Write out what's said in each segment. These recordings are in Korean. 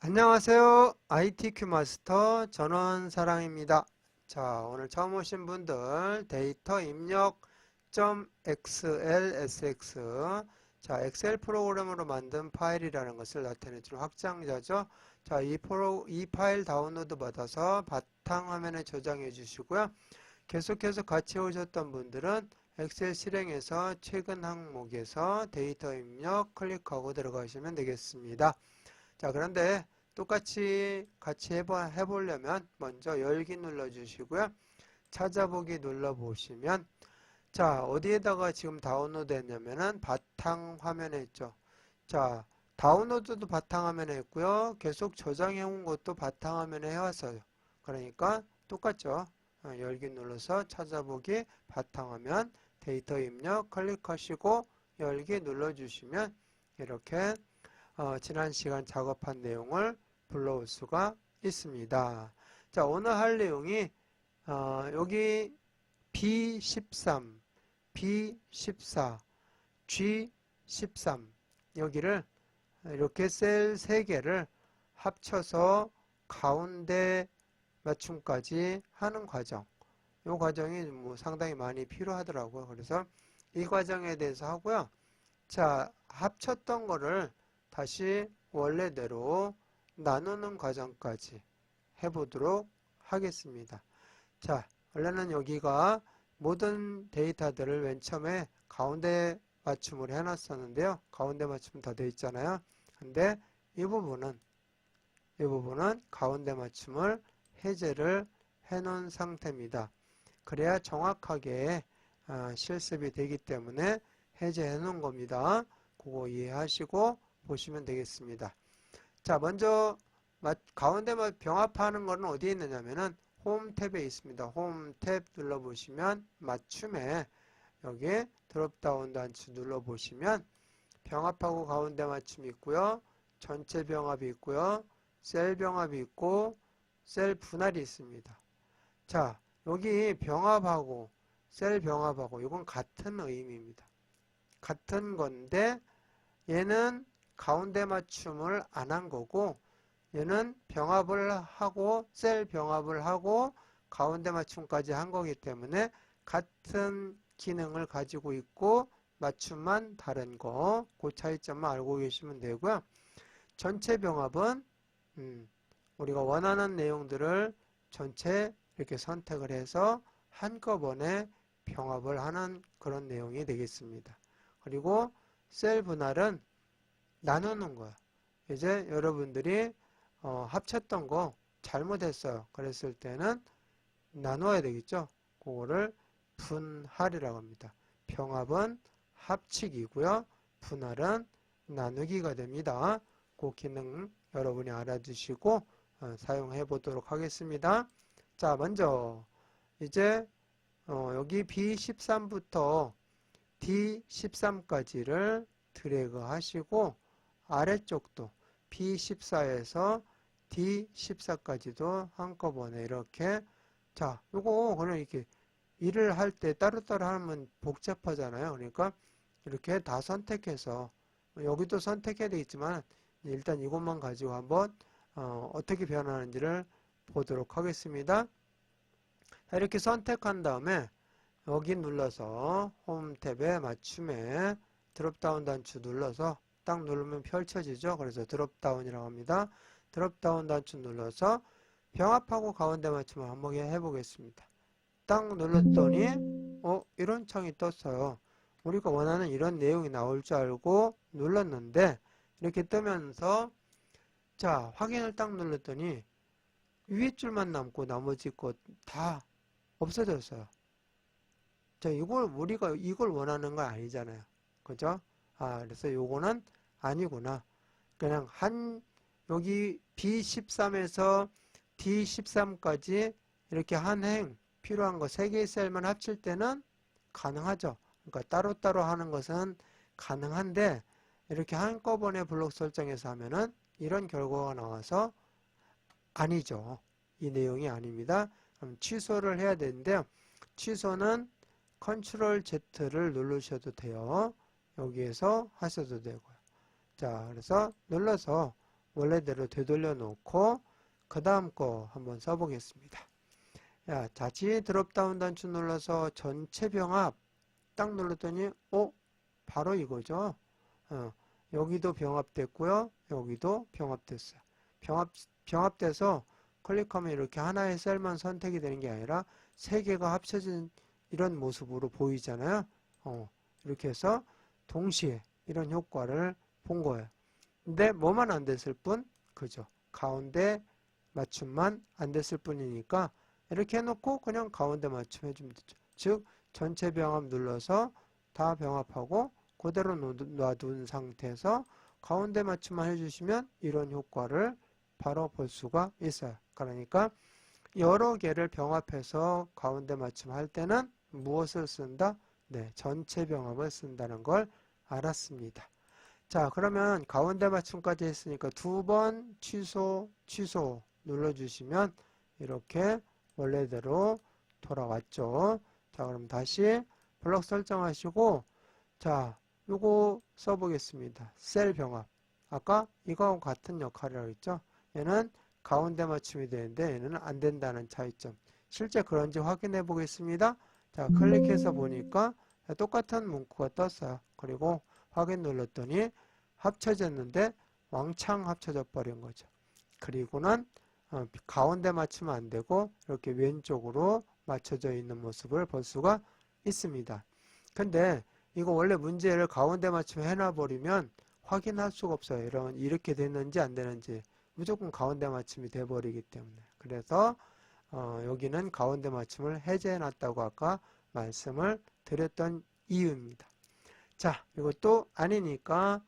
안녕하세요. ITQ 마스터 전원사랑입니다. 자, 오늘 처음 오신 분들 데이터 입력 .xlsx 자, 엑셀 프로그램으로 만든 파일이라는 것을 나타내주는 확장자죠. 자, 이 파일 다운로드 받아서 바탕화면에 저장해 주시고요. 계속해서 같이 오셨던 분들은 엑셀 실행에서 최근 항목에서 데이터 입력 클릭하고 들어가시면 되겠습니다. 자, 그런데 똑같이 같이 해보려면 먼저 열기 눌러주시고요. 찾아보기 눌러보시면 자, 어디에다가 지금 다운로드 했냐면은 바탕화면에 있죠. 자, 다운로드도 바탕화면에 있고요. 계속 저장해온 것도 바탕화면에 해왔어요. 그러니까 똑같죠. 열기 눌러서 찾아보기 바탕화면 데이터 입력 클릭하시고 열기 눌러주시면 이렇게 지난 시간 작업한 내용을 불러올 수가 있습니다. 자, 오늘 할 내용이 여기 B13, B14, G13 여기를 이렇게 셀 3개를 합쳐서 가운데 맞춤까지 하는 과정. 이 과정이 뭐 상당히 많이 필요하더라고요. 그래서 이 과정에 대해서 하고요. 자, 합쳤던 거를 다시 원래대로 나누는 과정까지 해보도록 하겠습니다. 자, 원래는 여기가 모든 데이터들을 맨 처음에 가운데 맞춤으로 해놨었는데요. 가운데 맞춤 다 되어 있잖아요. 근데 이 부분은 가운데 맞춤을 해제를 해놓은 상태입니다. 그래야 정확하게 실습이 되기 때문에 해제해 놓은 겁니다. 그거 이해하시고 보시면 되겠습니다. 자, 먼저 가운데 병합하는 거는 어디에 있느냐면은 홈 탭에 있습니다. 홈 탭 눌러보시면 맞춤에 여기 드롭다운 단추 눌러보시면 병합하고 가운데 맞춤이 있고요. 전체 병합이 있고요. 셀 병합이 있고 셀 분할이 있습니다. 자, 여기 병합하고 셀 병합하고 이건 같은 의미입니다. 같은 건데 얘는 가운데 맞춤을 안 한 거고 얘는 병합을 하고 셀 병합을 하고 가운데 맞춤까지 한 거기 때문에 같은 기능을 가지고 있고 맞춤만 다른 거, 그 차이점만 알고 계시면 되고요. 전체 병합은 우리가 원하는 내용들을 전체 이렇게 선택을 해서 한꺼번에 병합을 하는 그런 내용이 되겠습니다. 그리고 셀 분할은 나누는 거야. 이제 여러분들이 합쳤던 거 잘못했어요. 그랬을 때는 나눠야 되겠죠. 그거를 분할이라고 합니다. 병합은 합치기고요. 분할은 나누기가 됩니다. 그 기능 여러분이 알아두시고 사용해 보도록 하겠습니다. 자, 먼저 이제 여기 B13부터 D13까지를 드래그 하시고 아래쪽도 B14에서 D14까지도 한꺼번에 이렇게 자, 요거 그냥 이렇게 일을 할 때 따로따로 하면 복잡하잖아요. 그러니까 이렇게 다 선택해서 여기도 선택해야 되겠지만 일단 이것만 가지고 한번 어떻게 변하는지를 보도록 하겠습니다. 이렇게 선택한 다음에 여기 눌러서 홈 탭에 맞춤에 드롭다운 단추 눌러서 딱 누르면 펼쳐지죠. 그래서 드롭다운이라고 합니다. 드롭다운 단추 눌러서 병합하고 가운데 맞춤을 한번 해보겠습니다. 딱 눌렀더니 이런 창이 떴어요. 우리가 원하는 이런 내용이 나올 줄 알고 눌렀는데 이렇게 뜨면서 자, 확인을 딱 눌렀더니 위에 줄만 남고 나머지 것 다 없어졌어요. 자, 우리가 이걸 원하는 건 아니잖아요. 그죠? 그래서 요거는 아니구나. 그냥 여기 B13에서 D13까지 이렇게 한 행 필요한 거 3개의 셀만 합칠 때는 가능하죠. 그러니까 따로따로 하는 것은 가능한데 이렇게 한꺼번에 블록 설정해서 하면은 이런 결과가 나와서 아니죠. 이 내용이 아닙니다. 그럼 취소를 해야 되는데요. 취소는 컨트롤 Z를 누르셔도 돼요. 여기에서 하셔도 되고요. 자, 그래서 눌러서 원래대로 되돌려 놓고 그 다음 거 한번 써보겠습니다. 야, 다시 드롭다운 단추 눌러서 전체 병합 딱 눌렀더니 바로 이거죠. 여기도 병합됐고요. 여기도 병합됐어요. 병합돼서 클릭하면 이렇게 하나의 셀만 선택이 되는 게 아니라 세 개가 합쳐진 이런 모습으로 보이잖아요. 이렇게 해서 동시에 이런 효과를 본 거예요. 근데 뭐만 안 됐을 뿐? 그죠. 가운데 맞춤만 안 됐을 뿐이니까 이렇게 해놓고 그냥 가운데 맞춤 해주면 되죠. 즉 전체 병합 눌러서 다 병합하고 그대로 놔둔 상태에서 가운데 맞춤만 해주시면 이런 효과를 바로 볼 수가 있어요. 그러니까 여러 개를 병합해서 가운데 맞춤 할 때는 무엇을 쓴다? 네, 전체 병합을 쓴다는 걸 알았습니다. 자, 그러면 가운데 맞춤까지 했으니까 두 번 취소 눌러주시면 이렇게 원래대로 돌아왔죠. 자, 그럼 다시 블럭 설정하시고, 자, 요거 써보겠습니다. 셀 병합. 아까 이거하고 같은 역할이라고 했죠. 얘는 가운데 맞춤이 되는데 얘는 안 된다는 차이점. 실제 그런지 확인해 보겠습니다. 자, 클릭해서 보니까 똑같은 문구가 떴어요. 그리고 확인 눌렀더니 합쳐졌는데 왕창 합쳐져 버린 거죠. 그리고는 가운데 맞추면 안 되고 이렇게 왼쪽으로 맞춰져 있는 모습을 볼 수가 있습니다. 근데 이거 원래 문제를 가운데 맞춤 해놔버리면 확인할 수가 없어요. 이렇게 됐는지 안 되는지 무조건 가운데 맞춤이 돼버리기 때문에. 그래서 여기는 가운데 맞춤을 해제해놨다고 아까 말씀을 드렸던 이유입니다. 자, 이것도 아니니까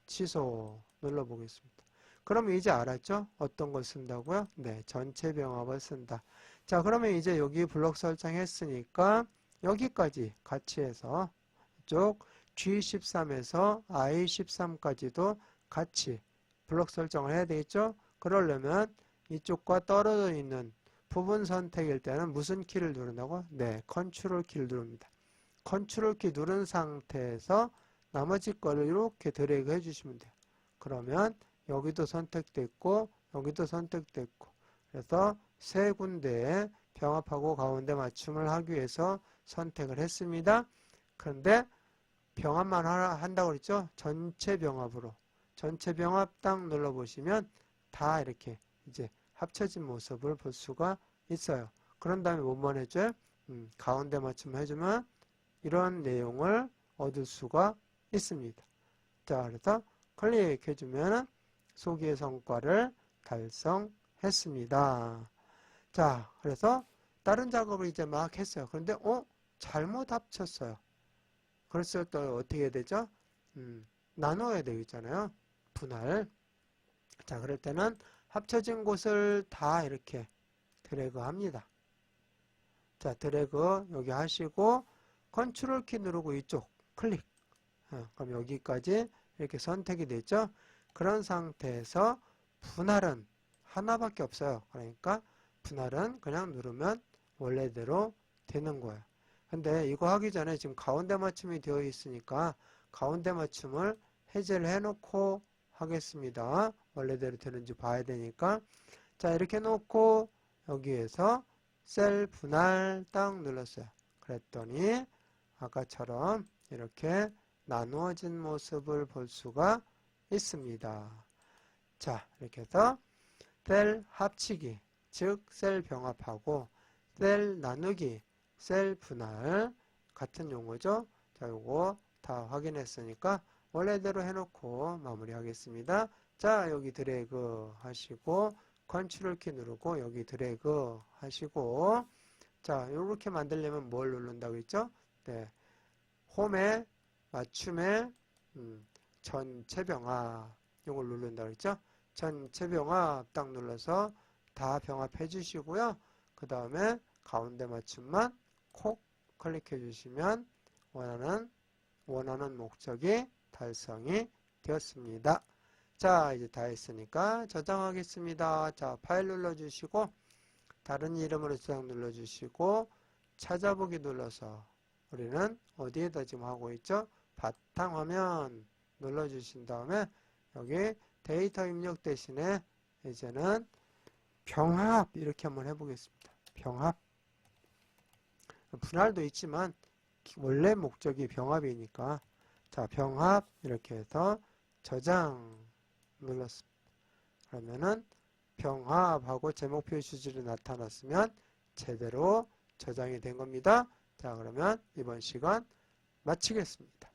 취소 눌러보겠습니다. 그럼 이제 알았죠? 어떤 걸 쓴다고요? 네, 전체 병합을 쓴다. 자, 그러면 이제 여기 블록 설정했으니까 여기까지 같이 해서 이쪽 G13에서 I13까지도 같이 블록 설정을 해야 되겠죠? 그러려면 이쪽과 떨어져 있는 부분 선택일 때는 무슨 키를 누른다고? 네, 컨트롤 키를 누릅니다. 컨트롤 키 누른 상태에서 나머지 거를 이렇게 드래그 해주시면 돼요. 그러면 여기도 선택됐고 여기도 선택됐고 그래서 세 군데에 병합하고 가운데 맞춤을 하기 위해서 선택을 했습니다. 그런데 병합만 한다고 그랬죠? 전체 병합으로. 전체 병합 딱 눌러보시면 다 이렇게 이제 합쳐진 모습을 볼 수가 있어요. 그런 다음에 뭐만 해줘요? 가운데 맞춤 해주면 이런 내용을 얻을 수가 있습니다. 자, 그래서 클릭해주면 소기의 성과를 달성했습니다. 자, 그래서 다른 작업을 이제 막 했어요. 그런데 잘못 합쳤어요. 그래서 또 어떻게 해야 되죠? 나눠야 되겠잖아요. 분할. 자, 그럴 때는 합쳐진 곳을 다 이렇게 드래그 합니다. 자, 드래그 여기 하시고 컨트롤 키 누르고 이쪽 클릭. 그럼 여기까지 이렇게 선택이 됐죠? 그런 상태에서 분할은 하나밖에 없어요. 그러니까 분할은 그냥 누르면 원래대로 되는 거예요. 근데 이거 하기 전에 지금 가운데 맞춤이 되어 있으니까 가운데 맞춤을 해제를 해놓고 하겠습니다. 원래대로 되는지 봐야 되니까. 자, 이렇게 놓고 여기에서 셀 분할 딱 눌렀어요. 그랬더니 아까처럼 이렇게 나누어진 모습을 볼 수가 있습니다. 자, 이렇게 해서 셀 합치기, 즉 셀 병합하고 셀 나누기, 셀 분할 같은 용어죠. 자, 요거 다 확인했으니까 원래대로 해놓고 마무리하겠습니다. 자, 여기 드래그 하시고 컨트롤 키 누르고 여기 드래그 하시고 자, 이렇게 만들려면 뭘 누른다고 했죠? 네, 홈에 맞춤에 전체 병합 이걸 누른다고 했죠? 전체 병합 딱 눌러서 다 병합해 주시고요. 그 다음에 가운데 맞춤만 콕 클릭해 주시면 원하는 목적이 달성이 되었습니다. 자, 이제 다 했으니까 저장하겠습니다. 자, 파일 눌러주시고 다른 이름으로 저장 눌러주시고 찾아보기 눌러서 우리는 어디에다 지금 하고 있죠? 바탕화면 눌러주신 다음에 여기 데이터 입력 대신에 이제는 병합 이렇게 한번 해보겠습니다. 병합. 분할도 있지만 원래 목적이 병합이니까 자 병합 이렇게 해서 저장 눌렀습니다. 그러면은 병합하고 제목 표시줄이 나타났으면 제대로 저장이 된 겁니다. 자 그러면 이번 시간 마치겠습니다.